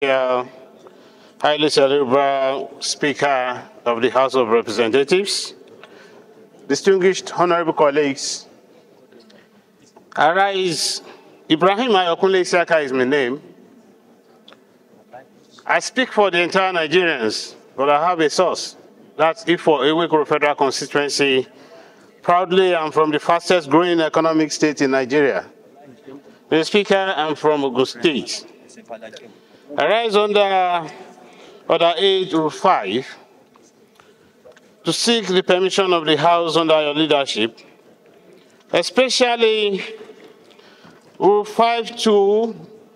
Highly cerebral Speaker of the House of Representatives, distinguished honorable colleagues, arise. Ibrahim Isiaka is my name. I speak for the entire Nigerians, but I have a source. That's for Wike Federal Constituency. Proudly, I'm from the fastest growing economic state in Nigeria. Mr. Speaker, I'm from Ogun State. I rise under Order 8 Rule 5 to seek the permission of the House under your leadership, especially Rule 5.2,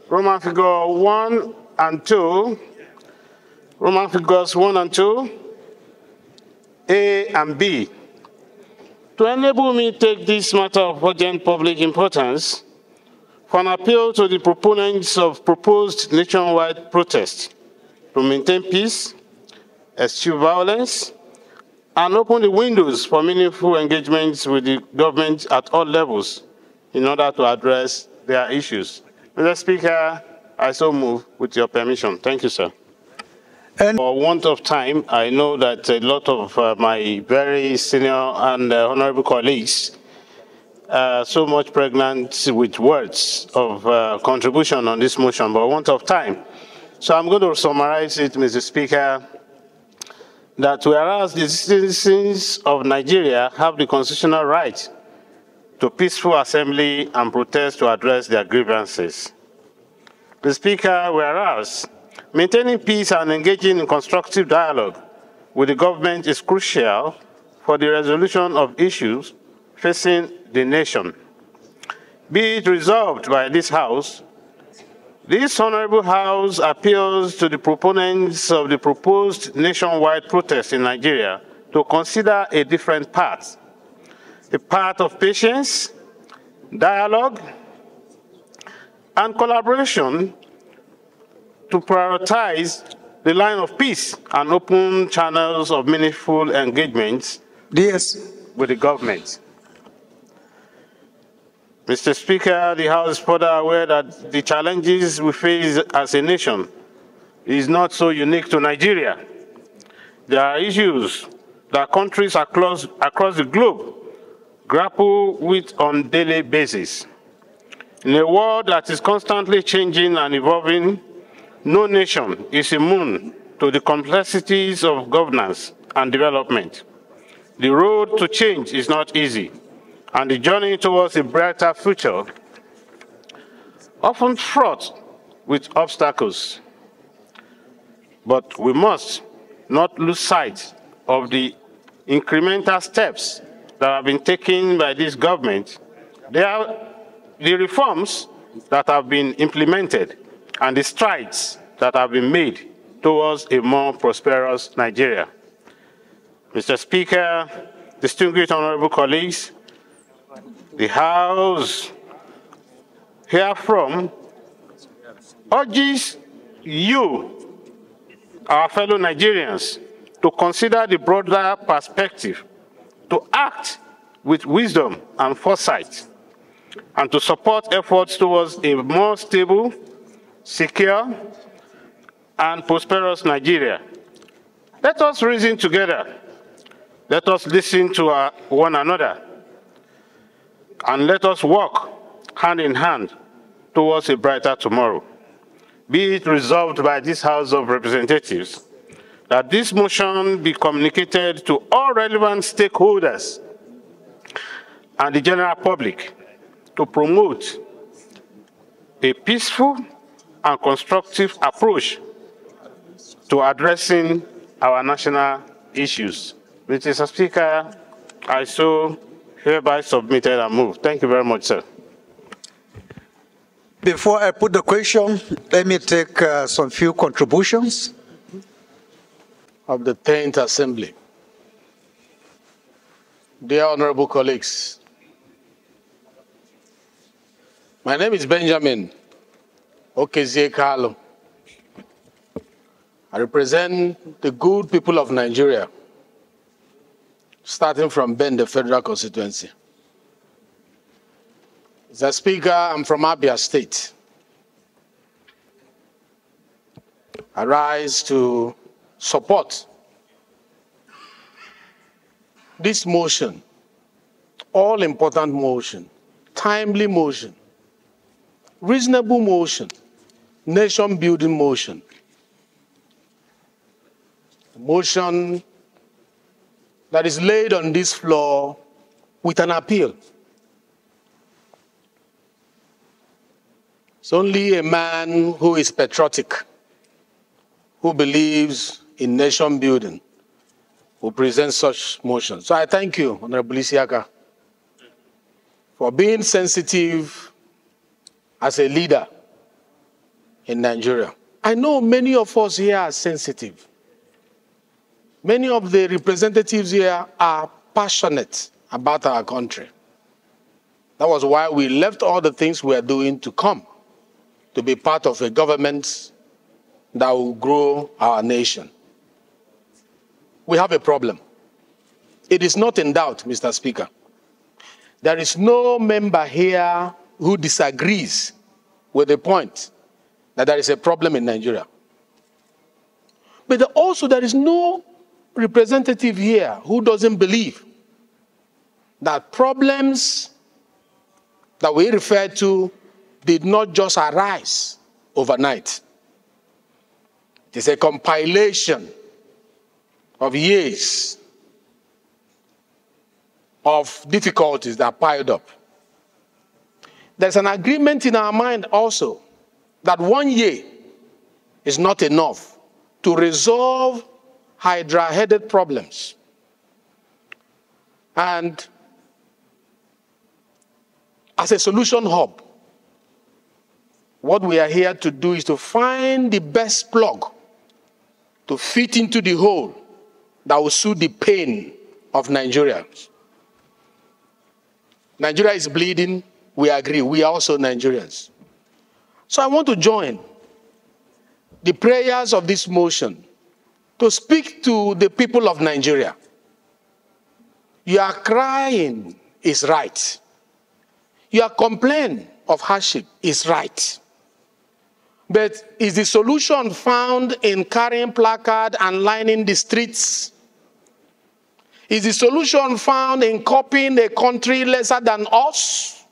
Roman figure 1 and 2, Roman figures 1 and 2, A and B, to enable me to take this matter of urgent public importance for an appeal to the proponents of proposed nationwide protest to maintain peace, eschew violence, and open the windows for meaningful engagements with the government at all levels in order to address their issues. Mr. Speaker, I so move with your permission. Thank you, sir. And for want of time, I know that a lot of my very senior and honorable colleagues are so much pregnant with words of contribution on this motion, but want of time. So I'm going to summarize it, Mr. Speaker, that whereas the citizens of Nigeria have the constitutional right to peaceful assembly and protest to address their grievances. Mr. Speaker, whereas maintaining peace and engaging in constructive dialogue with the government is crucial for the resolution of issues facing the nation. Be it resolved by this House, this Honorable House appeals to the proponents of the proposed nationwide protest in Nigeria to consider a different path, a path of patience, dialogue, and collaboration to prioritize the line of peace and open channels of meaningful engagements with the government. Mr. Speaker, the House is further aware that the challenges we face as a nation is not so unique to Nigeria. There are issues that countries across the globe grapple with on a daily basis. In a world that is constantly changing and evolving, no nation is immune to the complexities of governance and development. The road to change is not easy, and the journey towards a brighter future often fraught with obstacles. But we must not lose sight of the incremental steps that have been taken by this government. They are the reforms that have been implemented and the strides that have been made towards a more prosperous Nigeria. Mr. Speaker, distinguished honorable colleagues, the House herefrom urges you, our fellow Nigerians, to consider the broader perspective, to act with wisdom and foresight, and to support efforts towards a more stable, secure, and prosperous Nigeria. Let us reason together. Let us listen to one another. And let us work hand in hand towards a brighter tomorrow. Be it resolved by this House of Representatives that this motion be communicated to all relevant stakeholders and the general public to promote a peaceful and constructive approach to addressing our national issues. Mr. Speaker, I so hereby submitted and moved. Thank you very much, sir. Before I put the question, let me take some few contributions of the 10th Assembly. Dear honorable colleagues, my name is Benjamin Okezie-Kalu. I represent the good people of Nigeria, starting from Ben, the federal constituency. Mr. Speaker, I'm from Abia State. I rise to support this motion, all-important motion, timely motion, reasonable motion, nation-building motion. A motion that is laid on this floor with an appeal. It's only a man who is patriotic, who believes in nation building, who presents such motion. So I thank you, Honorable Isiaka, for being sensitive as a leader in Nigeria. I know many of us here are sensitive. Many of the representatives here are passionate about our country. That was why we left all the things we are doing to come, to be part of a government that will grow our nation. We have a problem. It is not in doubt, Mr. Speaker. There is no member here who disagrees with the point that there is a problem in Nigeria. But also there is no representative here who doesn't believe that problems that we refer to did not just arise overnight. It is a compilation of years of difficulties that piled up. There's an agreement in our mind also that 1 year is not enough to resolve hydra-headed problems. And as a solution hub, what we are here to do is to find the best plug to fit into the hole that will soothe the pain of Nigerians. Nigeria is bleeding, we agree, we are also Nigerians. So I want to join the prayers of this motion to speak to the people of Nigeria. Your crying is right. Your complaint of hardship is right. But is the solution found in carrying placard and lining the streets? Is the solution found in copying a country lesser than us?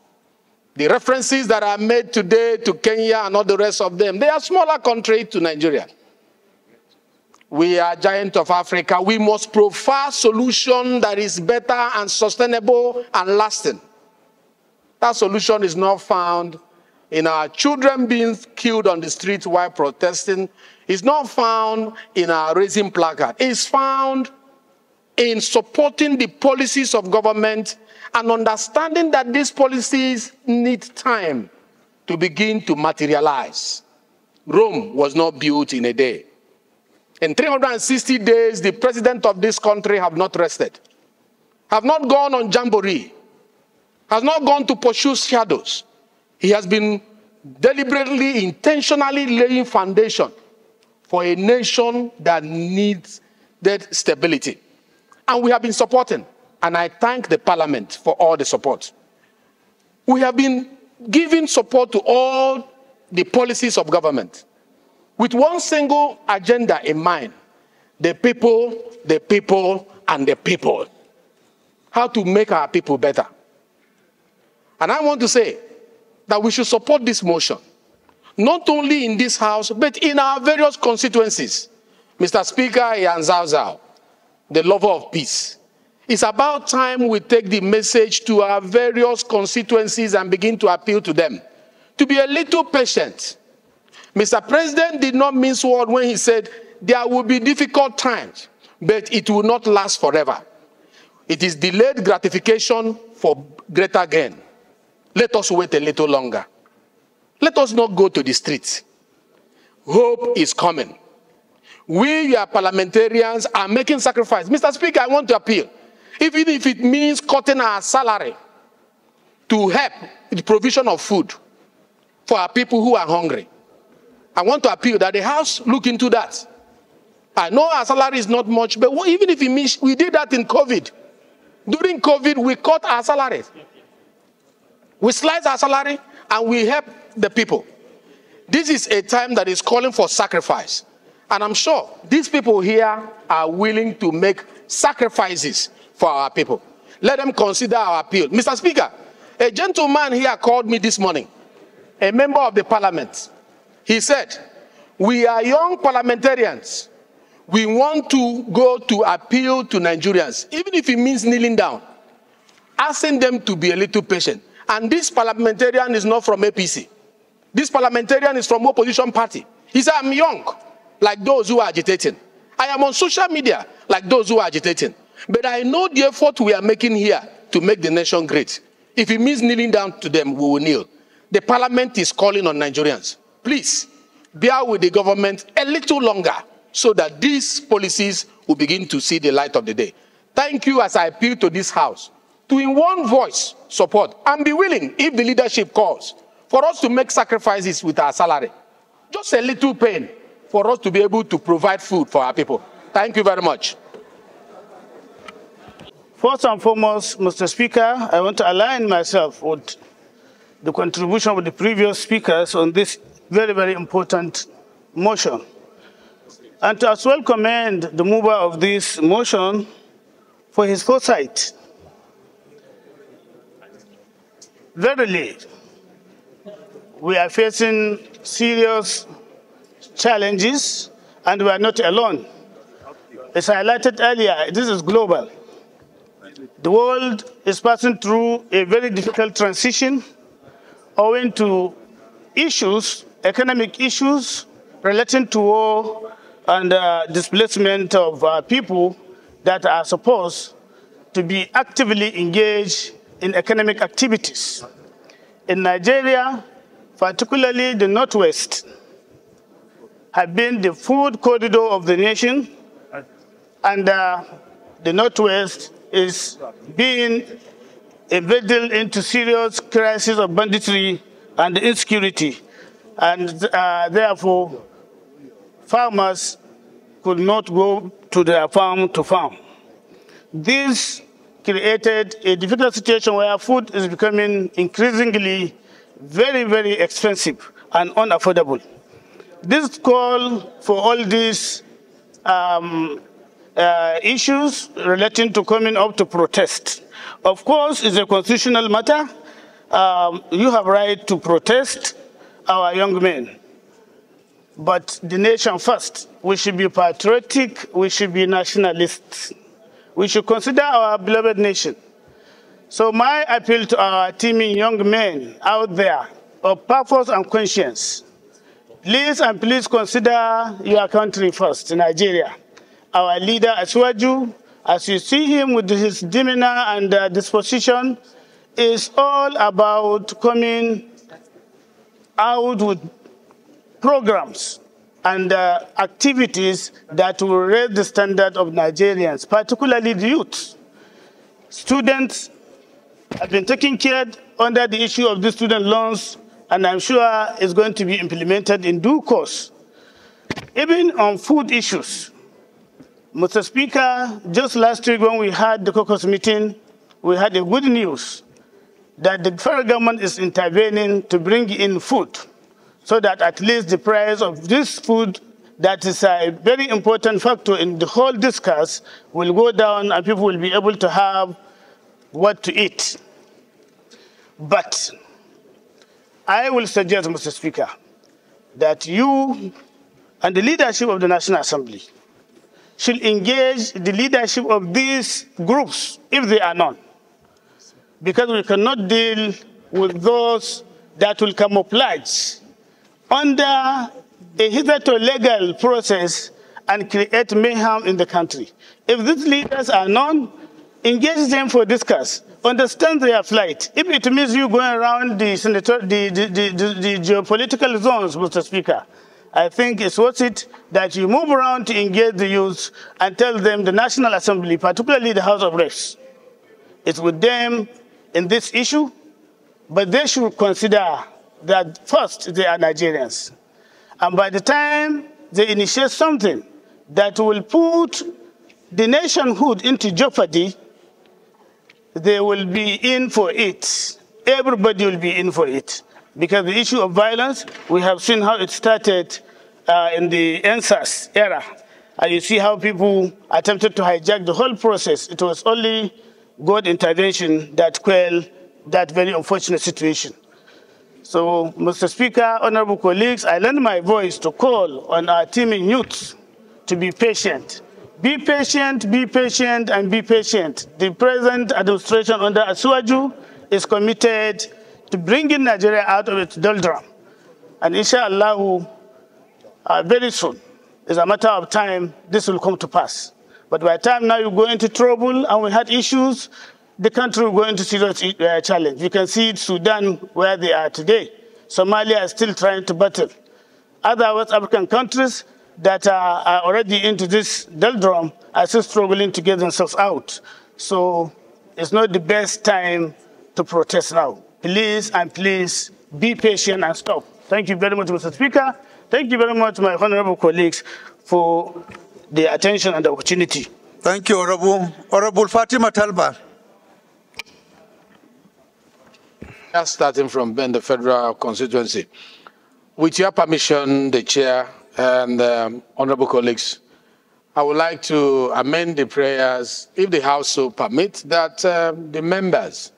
The references that are made today to Kenya and all the rest of them, they are smaller countries to Nigeria. We are giant of Africa. We must provide solution that is better and sustainable and lasting. That solution is not found in our children being killed on the streets while protesting. It's not found in our raising placard. It's found in supporting the policies of government and understanding that these policies need time to begin to materialize. Rome was not built in a day. In 360 days, the president of this country have not rested, have not gone on jamboree, has not gone to pursue shadows. He has been deliberately, intentionally laying foundation for a nation that needs that stability. And we have been supporting, and I thank the parliament for all the support. We have been giving support to all the policies of government with one single agenda in mind: the people, and the people. How to make our people better. And I want to say that we should support this motion, not only in this house, but in our various constituencies. Mr. Speaker, Yanzao, the lover of peace. It's about time we take the message to our various constituencies and begin to appeal to them to be a little patient. Mr. President did not mince word when he said there will be difficult times, but it will not last forever. It is delayed gratification for greater gain. Let us wait a little longer. Let us not go to the streets. Hope is coming. We, your parliamentarians, are making sacrifice. Mr. Speaker, I want to appeal. Even if it means cutting our salary to help the provision of food for our people who are hungry, I want to appeal that the House look into that. I know our salary is not much, but even if it means we did that in COVID. During COVID, we cut our salaries. We slice our salary and we help the people. This is a time that is calling for sacrifice. And I'm sure these people here are willing to make sacrifices for our people. Let them consider our appeal. Mr. Speaker, a gentleman here called me this morning, a member of the parliament. He said, we are young parliamentarians. We want to go to appeal to Nigerians, even if it means kneeling down, asking them to be a little patient. And this parliamentarian is not from APC. This parliamentarian is from opposition party. He said, I'm young, like those who are agitating. I am on social media, like those who are agitating. But I know the effort we are making here to make the nation great. If it means kneeling down to them, we will kneel. The parliament is calling on Nigerians. Please, bear with the government a little longer so that these policies will begin to see the light of the day. Thank you as I appeal to this House to in one voice support and be willing, if the leadership calls, for us to make sacrifices with our salary. Just a little pain for us to be able to provide food for our people. Thank you very much. First and foremost, Mr. Speaker, I want to align myself with the contribution of the previous speakers on this very, very important motion. And to as well commend the mover of this motion for his foresight. Verily, we are facing serious challenges, and we are not alone. As I highlighted earlier, this is global. The world is passing through a very difficult transition owing to issues, economic issues relating to war and displacement of people that are supposed to be actively engaged in economic activities. In Nigeria, particularly the Northwest, have been the food corridor of the nation, and the Northwest is being embedded into serious crisis of banditry and insecurity, and therefore farmers could not go to their farm to farm. This created a difficult situation where food is becoming increasingly very, very expensive and unaffordable. This call for all these issues relating to coming up to protest, of course, is a constitutional matter. You have right to protest, our young men. But the nation first. We should be patriotic. We should be nationalists. We should consider our beloved nation. So my appeal to our teeming young men out there of purpose and conscience, please and please consider your country first, Nigeria. Our leader, Asuwaju, as you see him with his demeanor and disposition, is all about coming out with programs and activities that will raise the standard of Nigerians, particularly the youth. Students have been taken care of under the issue of the student loans, and I'm sure it's going to be implemented in due course. Even on food issues, Mr. Speaker, just last week when we had the caucus meeting, we had a good news that the federal government is intervening to bring in food so that at least the price of this food, that is a very important factor in the whole discourse, will go down and people will be able to have what to eat. But I will suggest, Mr. Speaker, that you and the leadership of the National Assembly should engage the leadership of these groups, if they are none, because we cannot deal with those that will camouflage under a hitherto legal process and create mayhem in the country. If these leaders are known, engage them for discuss, understand their plight. If it means you going around the geopolitical zones, Mr. Speaker, I think it's worth it that you move around to engage the youth and tell them the National Assembly, particularly the House of Reps, is with them in this issue, but they should consider that first they are Nigerians. And by the time they initiate something that will put the nationhood into jeopardy, they will be in for it. Everybody will be in for it. Because the issue of violence, we have seen how it started in the NSAS era. And you see how people attempted to hijack the whole process. It was only God intervention that quelled that very unfortunate situation. So, Mr. Speaker, honorable colleagues, I lend my voice to call on our teaming youths to be patient. Be patient, be patient, and be patient. The present administration under Asuwaju is committed to bringing Nigeria out of its doldrum. And inshallah, very soon, it's a matter of time, this will come to pass. But by the time now you go into trouble and we had issues, the country will go into serious challenge. You can see it, Sudan, where they are today. Somalia is still trying to battle. Other West African countries that are already into this doldrum are still struggling to get themselves out. So it's not the best time to protest now. Please and please be patient and stop. Thank you very much, Mr. Speaker. Thank you very much, my honorable colleagues, for the attention and the opportunity. Thank you, Honorable Fatima Talba. Just starting from Ben, the federal constituency. With your permission, the chair and honorable colleagues, I would like to amend the prayers, if the House so permit, that the members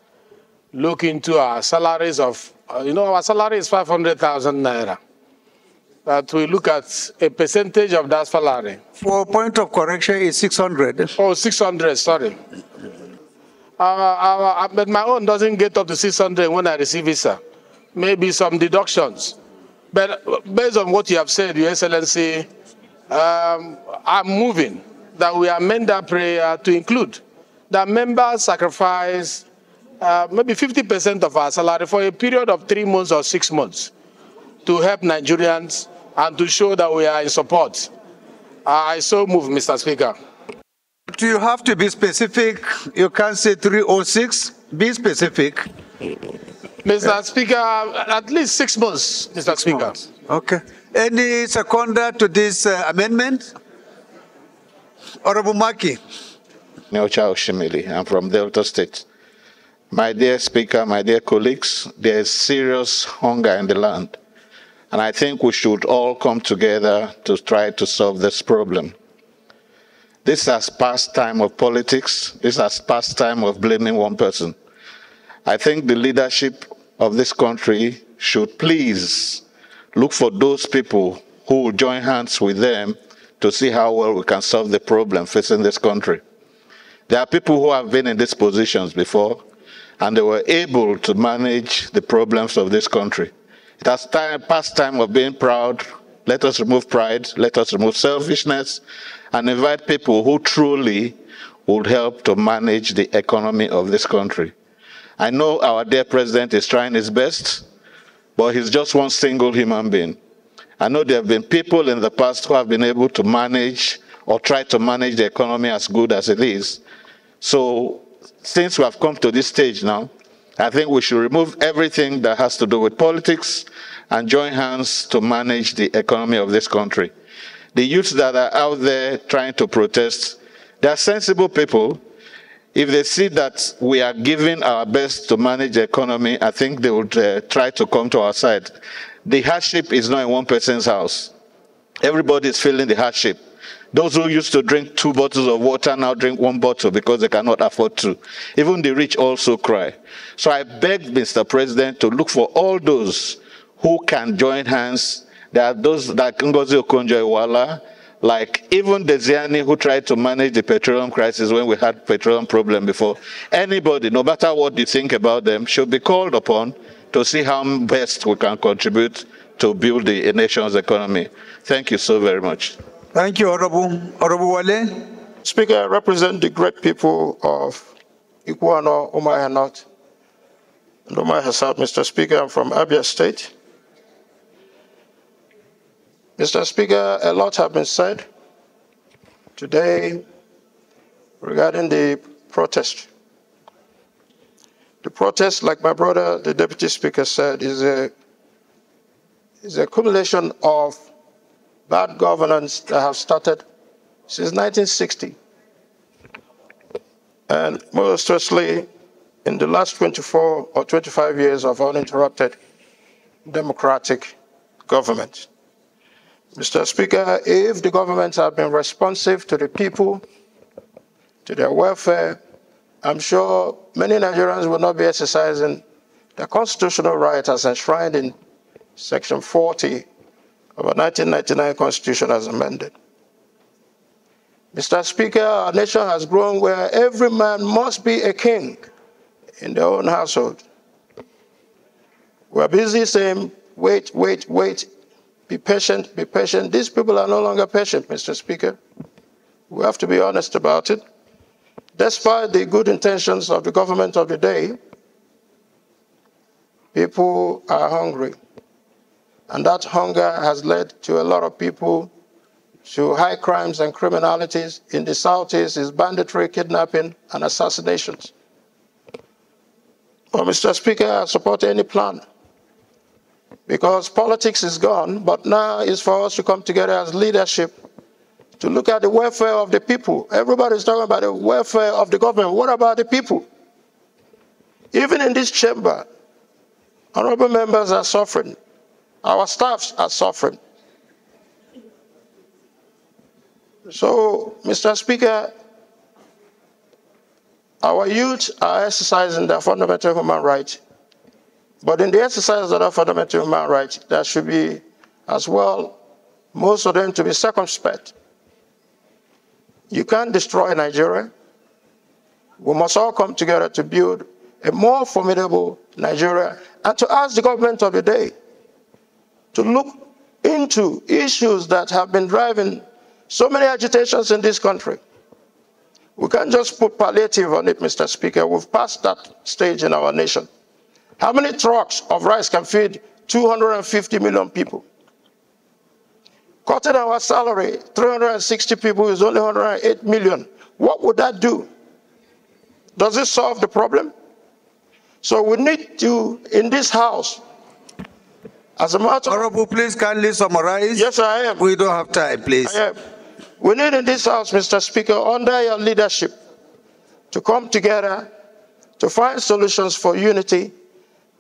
look into our salaries of, our salary is 500,000 naira. That we look at a percentage of that salary. For point of correction, it's 600. Oh, 600, sorry. But my own doesn't get up to 600 when I receive visa. Maybe some deductions. But based on what you have said, Your Excellency, I'm moving that we amend that prayer to include that members sacrifice maybe 50% of our salary for a period of 3 months or 6 months to help Nigerians and to show that we are in support. I so move, Mr. Speaker. Do you have to be specific? You can't say 306. Be specific. Mr. Speaker, at least 6 months, Mr. Speaker. Months. Okay. Any seconder to this amendment? Honorable Maki. I'm from Delta State. My dear Speaker, my dear colleagues, there is serious hunger in the land. And I think we should all come together to try to solve this problem. This has past time of politics. This has past time of blaming one person. I think the leadership of this country should please look for those people who will join hands with them to see how well we can solve the problem facing this country. There are people who have been in these positions before, and they were able to manage the problems of this country. It has past time of being proud. Let us remove pride. Let us remove selfishness and invite people who truly would help to manage the economy of this country. I know our dear president is trying his best, but he's just one single human being. I know there have been people in the past who have been able to manage or try to manage the economy as good as it is. So since we have come to this stage now, I think we should remove everything that has to do with politics and join hands to manage the economy of this country. The youths that are out there trying to protest, they are sensible people. If they see that we are giving our best to manage the economy, I think they would try to come to our side. The hardship is not in one person's house. Everybody is feeling the hardship. Those who used to drink 2 bottles of water now drink 1 bottle because they cannot afford to. Even the rich also cry. So I beg Mr. President to look for all those who can join hands. There are those like Ngozi Okonjo-Iweala, like even the Ziani who tried to manage the petroleum crisis when we had petroleum problem before. Anybody, no matter what you think about them, should be called upon to see how best we can contribute to build the nation's economy. Thank you so very much. Thank you, Honorable Wale. Speaker, I represent the great people of Iguano, Umuahia North, and Umuahia South. Mr. Speaker, I'm from Abia State. Mr. Speaker, a lot has been said today regarding the protest. The protest, like my brother, the Deputy Speaker said, is a accumulation of bad governance that have started since 1960. And most especially in the last 24 or 25 years of uninterrupted democratic government. Mr. Speaker, if the government had been responsive to the people, to their welfare, I'm sure many Nigerians will not be exercising their constitutional right as enshrined in Section 40 of our 1999 Constitution as amended. Mr. Speaker, our nation has grown where every man must be a king in their own household. We're busy saying, wait, wait, wait, be patient, be patient. These people are no longer patient, Mr. Speaker. We have to be honest about it. Despite the good intentions of the government of the day, people are hungry. And that hunger has led to a lot of people to high crimes and criminalities. In the Southeast is banditry, kidnapping, and assassinations. Well, Mr. Speaker, I support any plan because politics is gone, but now it's for us to come together as leadership to look at the welfare of the people. Everybody's talking about the welfare of the government. What about the people? Even in this chamber, honorable members are suffering. Our staffs are suffering. So, Mr. Speaker, our youth are exercising their fundamental human rights. But in the exercise of their fundamental human rights, there should be, as well, most of them to be circumspect. You can't destroy Nigeria. We must all come together to build a more formidable Nigeria and to ask the government of the day to look into issues that have been driving so many agitations in this country. We can't just put palliative on it, Mr. Speaker. We've passed that stage in our nation. How many trucks of rice can feed 250 million people? Cutting our salary, 360 people is only 108 million. What would that do? Does it solve the problem? So we need to, in this house, as a matter of... Honorable, please kindly summarize. Yes, I am. We don't have time, please. I am. We need in this house, Mr. Speaker, under your leadership, to come together to find solutions for unity,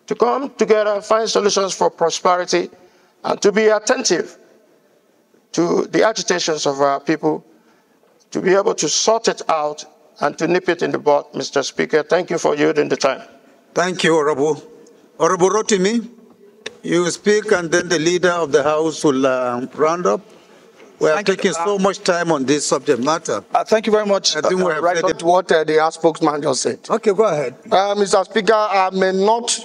to come together and find solutions for prosperity, and to be attentive to the agitations of our people, to be able to sort it out and to nip it in the bud, Mr. Speaker. Thank you for yielding the time. Thank you, Honorable. Honorable Rotimi, you speak and then the leader of the House will round up. We are taking so much time on this subject matter. Thank you very much. I think we have right said on it. to what the House spokesman just said. Okay, go ahead. Mr. Speaker, I may not,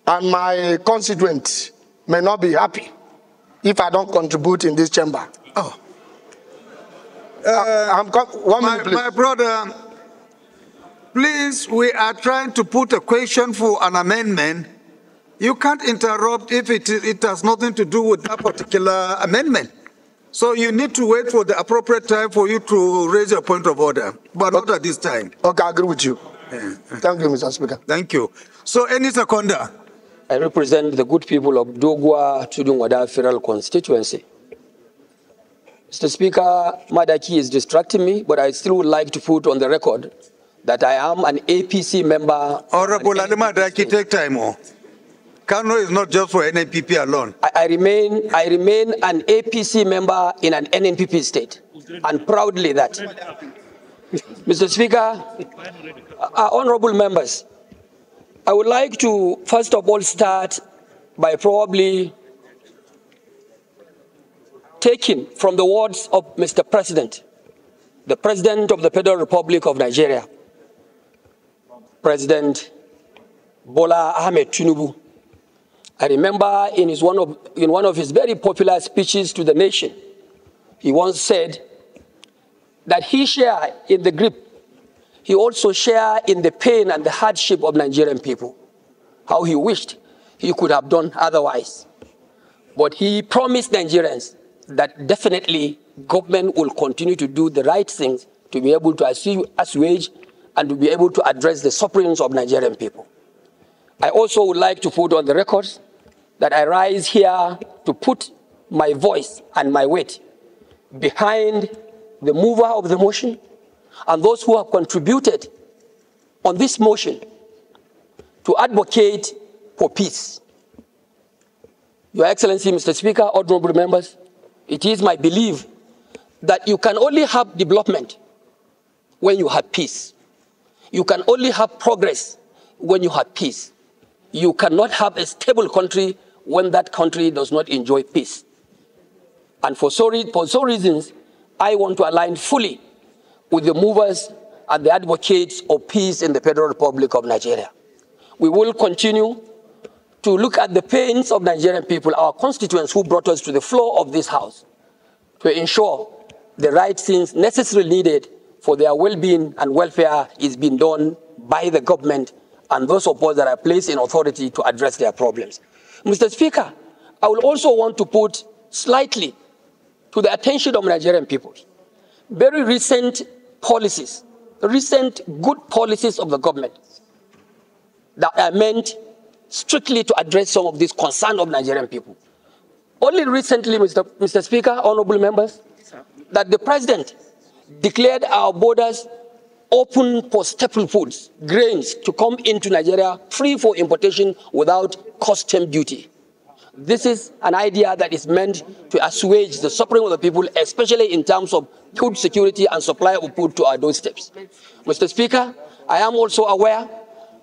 and my constituents may not be happy if I don't contribute in this chamber. Oh. My brother, please, we are trying to put a question for an amendment. You can't interrupt if it has nothing to do with that particular amendment. So you need to wait for the appropriate time for you to raise your point of order, but not at this time. Okay, I agree with you. Thank you, Mr. Speaker. Thank you. So, any seconder? I represent the good people of Dogwa Tudungwada Federal Constituency. Mr. Speaker, Madaki is distracting me, but I still would like to put on the record that I am an APC member. Honorable Madaki, take time. Kano is not just for NNPP alone. I remain an APC member in an NNPP state, and proudly that. Mr. Speaker, honorable members, I would like to first of all start by probably taking from the words of Mr. President, the President of the Federal Republic of Nigeria, President Bola Ahmed Tinubu. I remember in one of his very popular speeches to the nation, he once said that he shared in the grief, he also shared in the pain and the hardship of Nigerian people, how he wished he could have done otherwise. But he promised Nigerians that definitely government will continue to do the right things to be able to assuage and to be able to address the sufferings of Nigerian people. I also would like to put on the records that I rise here to put my voice and my weight behind the mover of the motion and those who have contributed on this motion to advocate for peace. Your Excellency, Mr. Speaker, honorable members, it is my belief that you can only have development when you have peace. You can only have progress when you have peace. You cannot have a stable country when that country does not enjoy peace. And for so reasons, I want to align fully with the movers and the advocates of peace in the Federal Republic of Nigeria. We will continue to look at the pains of Nigerian people, our constituents who brought us to the floor of this House, to ensure the right things necessarily needed for their well-being and welfare is being done by the government and those of us that are placed in authority to address their problems. Mr. Speaker, I will also want to put slightly to the attention of Nigerian people very recent policies, recent good policies of the government that are meant strictly to address some of these concerns of Nigerian people. Only recently, Mr. Speaker, honorable members, that the President declared our borders open for staple foods, grains, to come into Nigeria free for importation without custom duty. This is an idea that is meant to assuage the suffering of the people, especially in terms of food security and supply of food to our doorsteps. Mr. Speaker, I am also aware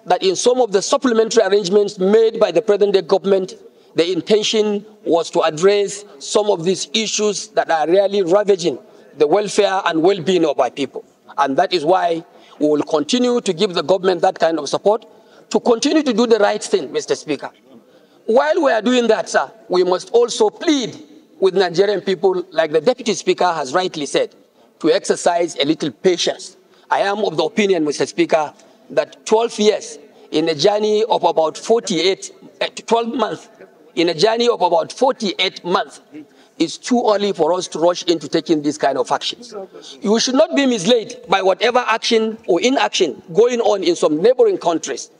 that in some of the supplementary arrangements made by the present-day government, the intention was to address some of these issues that are really ravaging the welfare and well-being of our people. And that is why we will continue to give the government that kind of support to continue to do the right thing, Mr. Speaker. While we are doing that, sir, we must also plead with Nigerian people, like the Deputy Speaker has rightly said, to exercise a little patience. I am of the opinion, Mr. Speaker, that 12 years in a journey of about 12 months, in a journey of about 48 months, is too early for us to rush into taking these kind of actions. You should not be misled by whatever action or inaction going on in some neighboring countries.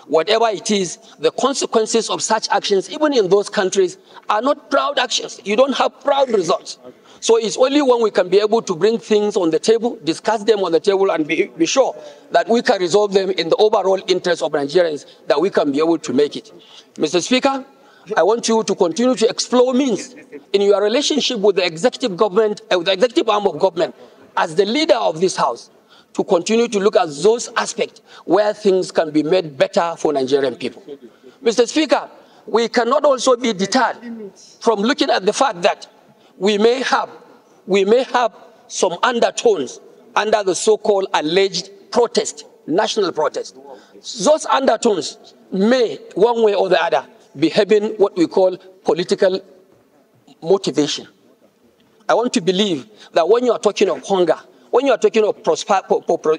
Whatever it is, the consequences of such actions, even in those countries, are not proud actions. You don't have proud results. So it's only when we can be able to bring things on the table, discuss them on the table, and be sure that we can resolve them in the overall interest of Nigerians that we can be able to make it. Mr. Speaker, I want you to continue to explore means in your relationship with the executive government, with the executive arm of government, as the leader of this House, to continue to look at those aspects where things can be made better for Nigerian people. Mr. Speaker, we cannot also be deterred from looking at the fact that we may have some undertones under the so-called alleged protest, national protest. Those undertones may, one way or the other, be having what we call political motivation. I want to believe that when you are talking of hunger, when you are talking of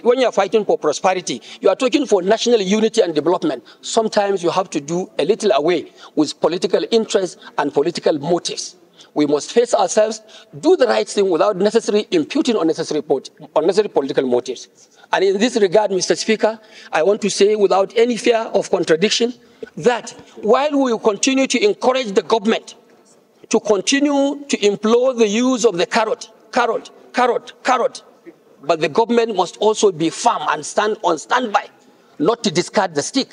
when you are fighting for prosperity, you are talking for national unity and development. Sometimes you have to do a little away with political interests and political motives. We must face ourselves, do the right thing without necessarily imputing unnecessary political motives. And in this regard, Mr. Speaker, I want to say without any fear of contradiction that while we will continue to encourage the government to continue to employ the use of the carrot, but the government must also be firm and stand on standby, not to discard the stick.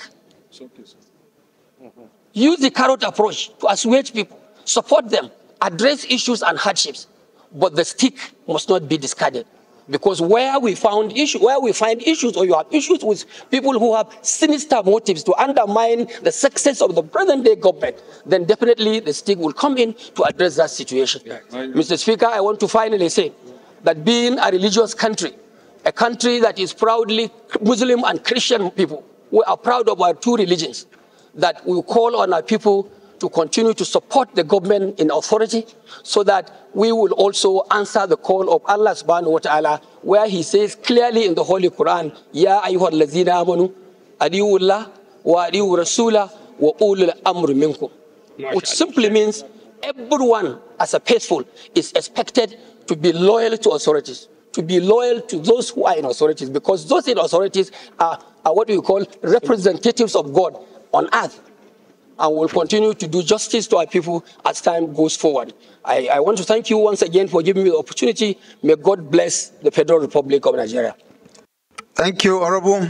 Use the carrot approach to assuage people, support them, address issues and hardships, but the stick must not be discarded. Because where we find issues, or you have issues with people who have sinister motives to undermine the success of the present-day government, then definitely the stick will come in to address that situation. Mr. Speaker, I want to finally say that being a religious country, a country that is proudly Muslim and Christian people, we are proud of our two religions, that we call on our people to continue to support the government in authority so that we will also answer the call of Allah subhanahu wa ta'ala, where he says clearly in the Holy Quran, Ya ayyuhal lazina amanu, adi'ullah wa adi'u rasula wa ulul amri minkum. Which simply means everyone as a faithful is expected to be loyal to authorities, to be loyal to those who are in authorities, because those in authorities are what we call representatives of God on earth. And we'll continue to do justice to our people as time goes forward. I want to thank you once again for giving me the opportunity. May God bless the Federal Republic of Nigeria. Thank you, Honorable.